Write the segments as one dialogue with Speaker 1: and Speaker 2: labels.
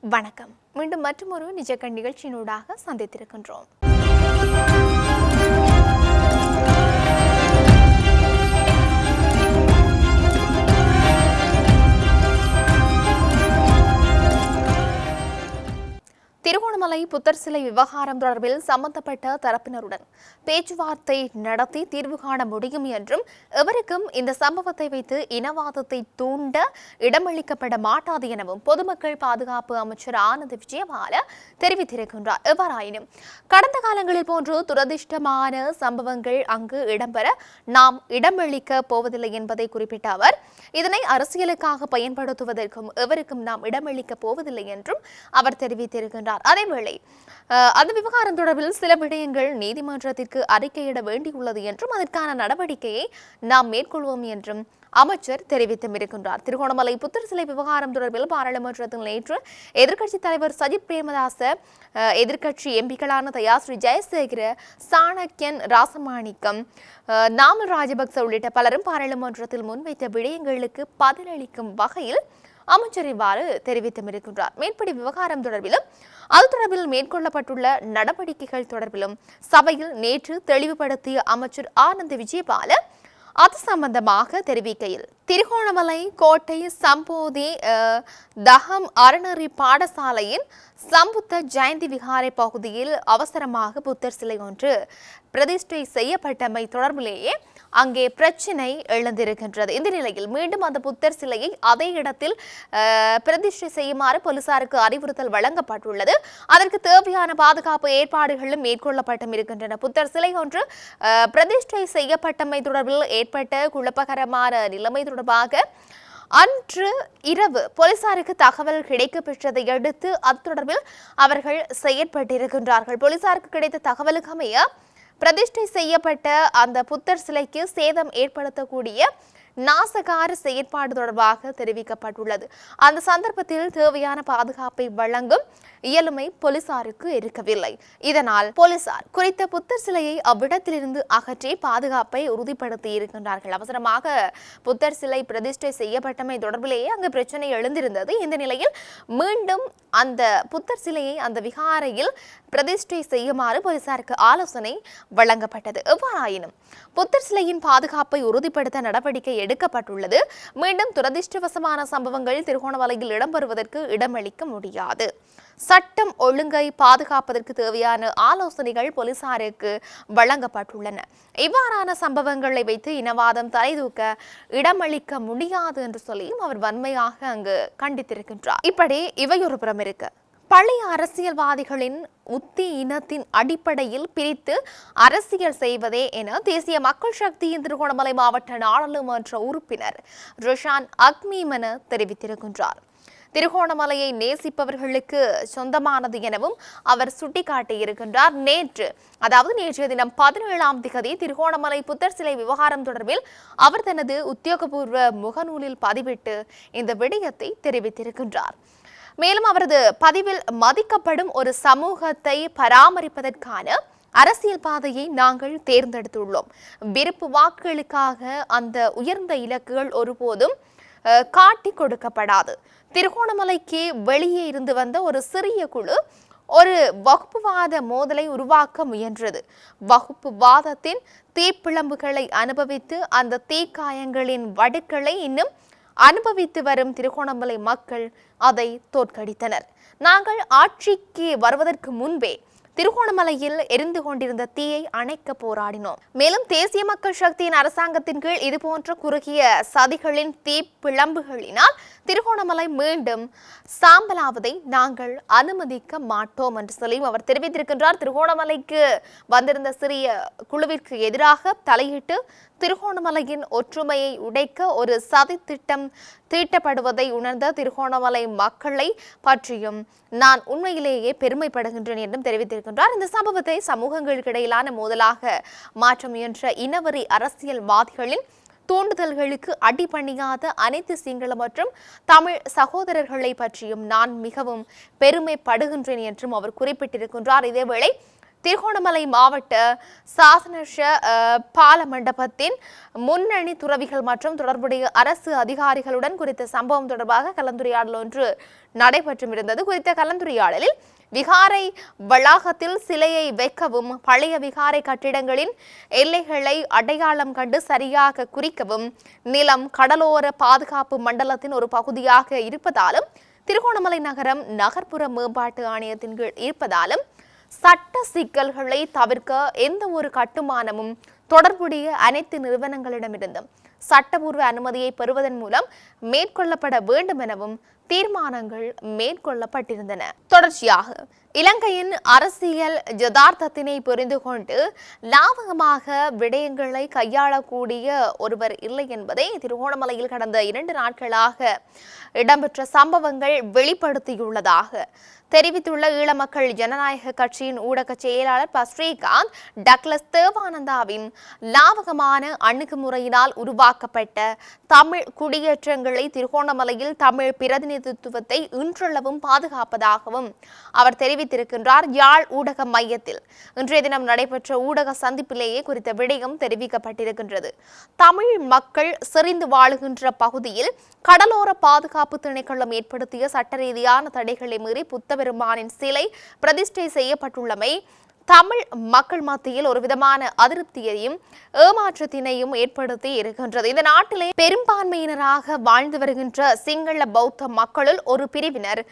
Speaker 1: வணக்கம். மீண்டும் மற்றொரு நிஜக்கண் நிகழ்ச்சியினூடாக சந்தித்திருக்கின்றோம். திருகோணமலை புத்தர் சிலை விவகாரம் தொடர்பில் சம்பந்தப்பட்ட தரப்பினருடன் பேச்சுவார்த்தை நடத்தி தீர்வு காண முடியும் என்றும் எவருக்கும் இந்த சம்பவத்தை வைத்து இனவாதத்தை தூண்ட இடமளிக்கப்பட மாட்டாது எனவும் பொதுமக்கள் பாதுகாப்பு அமைச்சர் ஆனந்த் விஜயபால தெரிவித்திருக்கின்றார். எவ்வாறாயினும் கடந்த காலங்களில் போன்று துரதிர்ஷ்டமான சம்பவங்கள் அங்கு இடம்பெற நாம் இடமளிக்க போவதில்லை என்பதை குறிப்பிட்ட அவர் இதனை அரசியலுக்காக பயன்படுத்துவதற்கும் எவருக்கும் நாம் இடமளிக்க போவதில்லை என்றும் அவர் தெரிவித்திருக்கின்றார். அதேவேளை அந்த விவகாரம் தொடர்பில் சில விடயங்கள் நீதிமன்றத்திற்கு அறிக்கையிட வேண்டியுள்ளது என்றும் அதற்கான நடவடிக்கையை நாம் மேற்கொள்வோம் என்றும் அமைச்சர் தெரிவித்திருக்கின்றார். திருகோணமலை புத்தர் சிலை விவகாரம் தொடர்பில் பாராளுமன்றத்தில் நேற்று எதிர்க்கட்சித் தலைவர் சஜித் பிரேமதாச, எதிர்க்கட்சி எம்பிக்களான தயாஸ்ரீ ஜெயசேகர, சாணக்கியன் ராசமாணிக்கம், நாமல் ராஜபக்ச உள்ளிட்ட பலரும் பாராளுமன்றத்தில் முன்வைத்த விடயங்களுக்கு பதிலளிக்கும் வகையில் அமைச்சர் இவ்வாறு தெரிவித்திருக்கின்றார். மேற்படி விவகாரம் தொடர்பிலும் அது தொடர்பில் மேற்கொள்ளப்பட்டுள்ள நடவடிக்கைகள் தொடர்பிலும் சபையில் நேற்று தெளிவுபடுத்திய அமைச்சர் ஆனந்த் விஜயபால அது சம்பந்தமாக தெரிவிக்கையில், திருகோணமலை கோட்டை சம்போதி தகம் அறநெறி பாடசாலையின் சம்புத்த ஜெயந்தி விகாரை பகுதியில் அவசரமாக புத்தர் சிலை ஒன்று பிரதிஷ்டை செய்யப்பட்டமை தொடர்பிலேயே அங்கே பிரச்சினை எழுந்திருக்கின்றது. இந்த நிலையில் மீண்டும் அந்த புத்தர் சிலையை அதே இடத்தில் பிரதிஷ்டை செய்யுமாறு போலீசாருக்கு அறிவுறுத்தல் வழங்கப்பட்டுள்ளது. அதற்கு தேவையான பாதுகாப்பு ஏற்பாடுகளும் மேற்கொள்ளப்பட்டும் இருக்கின்றன. புத்தர் சிலை ஒன்று பிரதிஷ்டை செய்யப்பட்டமை தொடர்பில் ஏற்பட்ட குழப்பகரமான நிலைமை தொடர்பாக அன்று இரவு போலீசாருக்கு தகவல் கிடைக்கப்பெற்றதை அடுத்து அது தொடர்பில் அவர்கள் செயற்பட்டிருக்கின்றார்கள். போலீசாருக்கு கிடைத்த தகவலுக்கு அமைய பிரதிஷ்டை செய்யப்பட்ட அந்த புத்தர் சிலைக்கு சேதம் ஏற்படுத்தக்கூடிய நாசகார செயற்பாடு தொடர்பாக தெரிவிக்கப்பட்டுள்ளது. அந்த சந்தர்ப்பத்தில் தேவையான பாதுகாப்பை வழங்கும் இயலுமை போலீசாருக்கு இருக்கவில்லை. இதனால் போலீசார் குறித்த புத்தர் சிலையை அவ்விடத்திலிருந்து அகற்றி பாதுகாப்பை உறுதிப்படுத்தி இருக்கின்றார்கள். அவசரமாக புத்தர் சிலை பிரதிஷ்டை செய்யப்பட்டமை தொடர்பிலேயே அங்கு பிரச்சனை எழுந்திருந்தது. இந்த நிலையில் மீண்டும் அந்த புத்தர் சிலையை அந்த விகாரையில் பிரதிஷ்டை செய்யுமாறு போலீசாருக்கு ஆலோசனை வழங்கப்பட்டது. எவ்வாறாயினும் புத்தர் சிலையின் பாதுகாப்பை உறுதிப்படுத்த நடவடிக்கை எடுக்கப்பட்டுள்ளது. மீண்டும் துரதிர்ஷ்டவசமான சம்பவங்கள் திருகோணமலையில் இடம்பெறுவதற்கு இடமளிக்க முடியாது. சட்டம் ஒழுங்கை பாதுகாப்பதற்கு தேவையான ஆலோசனைகள் போலீசாருக்கு வழங்கப்பட்டுள்ளன. இவ்வாறான சம்பவங்களை வைத்து இனவாதம் தலைதூக்க இடமளிக்க முடியாது என்று சொல்லியும் அவர் வன்மையாக அங்கு கண்டித்திருக்கின்றார். இப்படி இவையொரு புறம் இருக்கு. பழைய அரசியல்வாதிகளின் உத்தி இனத்தின் அடிப்படையில் பிரித்து அரசியல் செய்வதே என தேசிய மக்கள் சக்தியின் திருகோணமலை மாவட்ட நாடாளுமன்ற உறுப்பினர் ரோஷான் அக்மீமன தெரிவித்திருக்கின்றார். திருகோணமலையை நேசிப்பவர்களுக்கு சொந்தமானது எனவும் அவர் சுட்டிக்காட்டியிருக்கின்றார். நேற்றைய தினம் 17ஆம் திகதி திருகோணமலை புத்தர் சிலை விவகாரம் தொடர்பில் அவர் தனது உத்தியோகபூர்வ முகநூலில் பதிவிட்டு இந்த விடயத்தை தெரிவித்திருக்கின்றார். மேலும் அவரது பதிவில் மதிக்கப்படும் ஒரு சமூகத்தை பராமரிப்பதற்கான அரசியல் பாதையை நாங்கள் தேர்ந்தெடுத்துள்ளோம். விருப்பு வாக்குகளுக்காக அந்த உயர்ந்த இலக்குகள் ஒருபோதும் காட்டி கொடுக்கப்படாது. திருகோணமலைக்கு வெளியே இருந்து வந்த ஒரு சிறிய குழு ஒரு வகுப்புவாத மோதலை உருவாக்க முயன்றது. வகுப்புவாதத்தின் தீப்பிழம்புகளை அனுபவித்து அந்த தீக்காயங்களின் வடுக்களை இன்னும் அனுபவித்து வரும் திருகோணமலை மக்கள் அதை தோற்கடித்தனர். நாங்கள் ஆட்சிக்கு வருவதற்கு முன்பே திருகோணமலையில் எரிந்து கொண்டிருந்த தீயை அணைக்க போராடினோம். மேலும் தேசிய மக்கள் சக்தியின் அரசாங்கத்தின் கீழ் இதுபோன்ற குறுகிய சதிகளின் தீப்பிழம்புகளினால் திருகோணமலை மீண்டும் சாம்பலாவதை நாங்கள் அனுமதிக்க மாட்டோம் என்று சொல்லி அவர் தெரிவித்திருக்கின்றார். திருகோணமலைக்கு வந்திருந்த சிறிய குழுவிற்கு எதிராக தலையிட்டு திருகோணமலையின் ஒற்றுமையை உடைக்க ஒரு சதி திட்டம் தீட்டப்படுவதை உணர்ந்த திருகோணமலை மக்களை பற்றியும் நான் உண்மையிலேயே பெருமைப்படுகின்றேன் என்றும் தெரிவித்திருக்கின்றார். இந்த சம்பவத்தை சமூகங்களுக்கு இடையிலான மோதலாக மாற்ற முயன்ற இனவெறி அரசியல்வாதிகளின் தூண்டுதல்களுக்கு அடிபணியாத அனைத்து சிங்கள மற்றும் தமிழ் சகோதரர்களை பற்றியும் நான் மிகவும் பெருமைப்படுகின்றேன் என்றும் அவர் குறிப்பிட்டிருக்கின்றார். இதேவேளை திருகோணமலை மாவட்ட சாசனஷ பால மண்டபத்தின் முன்னணி துறவிகள் மற்றும் தொடர்புடைய அரசு அதிகாரிகளுடன் குறித்த சம்பவம் தொடர்பாக கலந்துரையாடல் ஒன்று நடைபெற்றிருந்தது. குறித்த கலந்துரையாடலில் விகாரை வளாகத்தில் சிலையை வைக்கவும், பழைய விகாரை கட்டிடங்களின் எல்லைகளை அடையாளம் கண்டு சரியாக குறிக்கவும், நிலம் கடலோர பாதுகாப்பு மண்டலத்தின் ஒரு பகுதியாக இருப்பதாலும், திருகோணமலை நகரம் நகர்ப்புற மேம்பாட்டு ஆணையத்தின் கீழ் இருப்பதாலும் சட்ட சிக்கல்களை தவிர்க்க எந்த ஒரு கட்டுமானமும் தொடர்புடைய அனைத்து நிறுவனங்களிடமிருந்தும் சட்டபூர்வ அனுமதியை பெறுவதன் மூலம் மேற்கொள்ளப்பட வேண்டும் எனவும் தீர்மானங்கள் மேற்கொள்ளப்பட்டிருந்தன. தொடர்ச்சியாக இலங்கையின் அரசியல் யதார்த்தத்தினை புரிந்து கொண்டு லாபகமாக விடயங்களை கையாளக்கூடிய ஒருவர் இல்லை என்பதை திருகோணமலையில் கடந்த 2 நாட்களாக இடம்பெற்ற சம்பவங்கள் வெளிப்படுத்தியுள்ளதாக தெரிவித்துள்ள ஈழ மக்கள் ஜனநாயக கட்சியின் ஊடக செயலாளர் ஸ்ரீகாந்த், டக்ளஸ் தேவானந்தாவின் லாவகமான அணுகுமுறையினால் உருவாக்கப்பட்ட தமிழ் குடியேற்றங்களை திருகோணமலையில் தமிழ் பிரதிநிதித்துவத்தை இன்றளவும் பாதுகாப்பதாகவும் அவர் தெரிவித்திருக்கின்றார். யாழ் ஊடக மையத்தில் இன்றைய தினம் நடைபெற்ற ஊடக சந்திப்பிலேயே குறித்த விடயம் தெரிவிக்கப்பட்டிருக்கின்றது. தமிழ் மக்கள் செறிந்து வாழுகின்ற பகுதியில் கடலோர பாதுகாப்பு திணைக்களம் ஏற்படுத்திய சட்ட ரீதியான தடைகளை மீறி புத்தபெருமானின் சிலை பிரதிஷ்டை செய்யப்பட்டுள்ளமை தமிழ் மக்கள் மத்தியில் ஒரு விதமான அதிருப்தியையும் ஏமாற்றத்தினையும் ஏற்படுத்தி இருக்கின்றது. இந்த நாட்டிலே பெரும்பான்மையினராக வாழ்ந்து வருகின்ற சிங்கள பௌத்த மக்களுள் ஒரு பிரிவினர்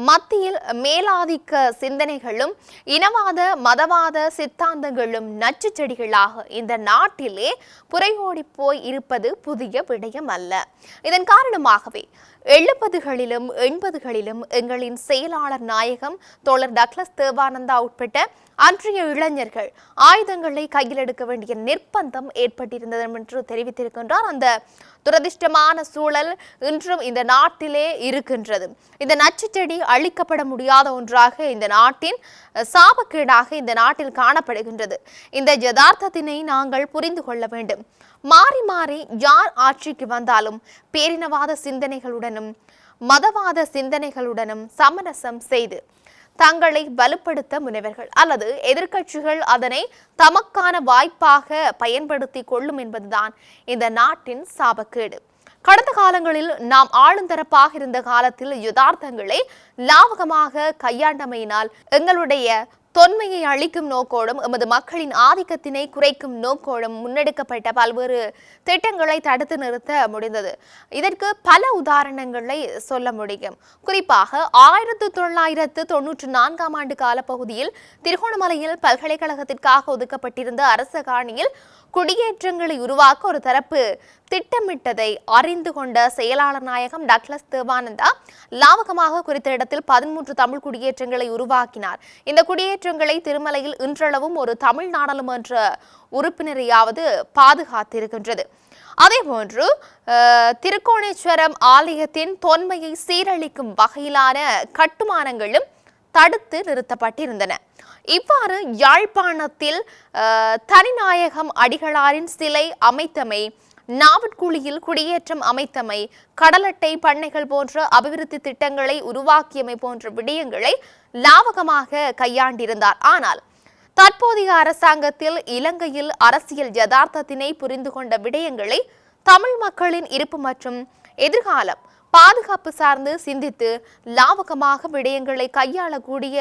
Speaker 1: மத்தியில் மேலாதிக்க சிந்தனைகளும் இனவாத மதவாத சித்தாந்தங்களும் நச்சு செடிகளாக இந்த நாட்டிலே புரையோடி போய் இருப்பது புதிய விடயம் அல்ல. இதன் காரணமாகவே 70களிலும் 80களிலும் எங்களின் செயலாளர் நாயகம் தோழர் டக்ளஸ் தேவானந்தா உட்பட்ட அன்றைய இளைஞர்கள் ஆயுதங்களை கையில் எடுக்க வேண்டிய நிர்பந்தம் ஏற்பட்டிருந்தது என்று தெரிவித்திருக்கின்றார். அந்த துரதிர்ஷ்டமான சூழல் இன்றும் இந்த நாட்டிலே இருக்கின்றது. இந்த நச்சுச்செடி அழிக்கப்பட முடியாத ஒன்றாக இந்த நாட்டின் சாபக்கேடாக இந்த நாட்டில் காணப்படுகின்றது. இந்த யதார்த்தத்தினை நாங்கள் புரிந்து கொள்ள வேண்டும். மாறி மாறி யார் ஆட்சிக்கு வந்தாலும் பேரினவாத சிந்தனைகளுடனும் மதவாத சிந்தனைகளுடனும் சமரசம் செய்து தங்களை வலுப்படுத்த முனைவர்கள் அல்லது எதிர்க்கட்சிகள் அதனை தமக்கான வாய்ப்பாக பயன்படுத்தி கொள்ளும் என்பதுதான் இந்த நாட்டின் சாபக்கேடு. கடந்த காலங்களில் நாம் ஆளுந்தரப்பாக இருந்த காலத்தில் யதார்த்தங்களை லாவகமாக கையாண்டமையினால் எங்களுடைய தொன்மையை அளிக்கும் நோக்கோடும் எமது மக்களின் ஆதிக்கத்தினை குறைக்கும் நோக்கோடும் முன்னெடுக்கப்பட்ட பல்வேறு திட்டங்களை தடுத்து நிறுத்த முடிந்தது. இதற்கு பல உதாரணங்களை சொல்ல முடியும். குறிப்பாக 1994ஆம் ஆண்டு காலப்பகுதியில் திருகோணமலையில் பல்கலைக்கழகத்திற்காக ஒதுக்கப்பட்டிருந்த அரச காணியில் குடியேற்றங்களை உருவாக்க ஒரு தரப்பு திட்டமிட்டதை அறிந்து கொண்ட செயலாளர் நாயகம் டக்ளஸ் தேவானந்தா லாவகமாக குறித்த இடத்தில் 13 தமிழ் குடியேற்றங்களை உருவாக்கினார். இந்த குடியேற்றங்களை திருமலையில் இன்றளவும் ஒரு தமிழ் நாடாளுமன்ற உறுப்பினரையாவது பாதுகாத்திருக்கின்றது. அதேபோன்று திருக்கோணேஸ்வரம் ஆலயத்தின் தொன்மையை சீரழிக்கும் வகையிலான கட்டுமானங்களும் தடுத்து நிறுத்தப்பட்டிருந்தன. இவ்வாறு யாழ்ப்பாணத்தில் தனிநாயகம் அடிகளாரின் சிலை அமைத்தமை, நாவற்குழியில் குடியேற்றம் அமைத்தமை, கடலட்டை பண்ணைகள் போன்ற அபிவிருத்தி திட்டங்களை உருவாக்கியமை போன்ற விடயங்களை லாவகமாக கையாண்டிருந்தார். ஆனால் தற்போதைய அரசாங்கத்தில் இலங்கையில் அரசியல் யதார்த்தத்தினை புரிந்து கொண்ட விடயங்களை தமிழ் மக்களின் இருப்பு மற்றும் எதிர்காலம் பாதுகாப்பு சார்ந்து சிந்தித்து லாவகமாக விடயங்களை கையாளக்கூடிய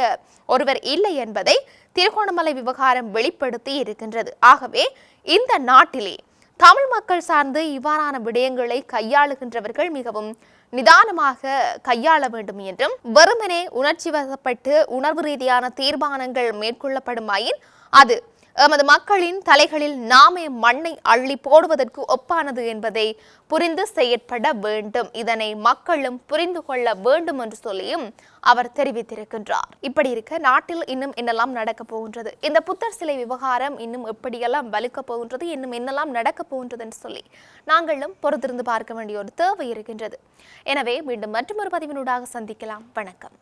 Speaker 1: ஒருவர் இல்லை என்பதை திருகோணமலை விவகாரம் வெளிப்படுத்தி இருக்கின்றது. ஆகவே இந்த நாட்டிலே தமிழ் மக்கள் சார்ந்து இவ்வாறான விடயங்களை கையாளுகின்றவர்கள் மிகவும் நிதானமாக கையாள வேண்டும் என்றும், வெறுமனே உணர்ச்சி வசப்பட்டு உணர்வு ரீதியான தீர்மானங்கள் மேற்கொள்ளப்படுமாயின் அது எமது மக்களின் தலைகளில் நாமே மண்ணை அள்ளி போடுவதற்கு ஒப்பானது என்பதை புரிந்து செயற்பட வேண்டும். இதனை மக்களும் புரிந்து கொள்ள வேண்டும் என்று சொல்லியும் அவர் தெரிவித்திருக்கின்றார். இப்படி இருக்க நாட்டில் இன்னும் என்னெல்லாம் நடக்க போகின்றது, இந்த புத்தர் சிலை விவகாரம் இன்னும் எப்படியெல்லாம் வலுக்க போகின்றது, இன்னும் என்னெல்லாம் நடக்க போகின்றது என்று சொல்லி நாங்களும் பொறுத்திருந்து பார்க்க வேண்டிய ஒரு தேவை இருக்கின்றது. எனவே மீண்டும் மற்றொரு பதிவினூடாக சந்திக்கலாம். வணக்கம்.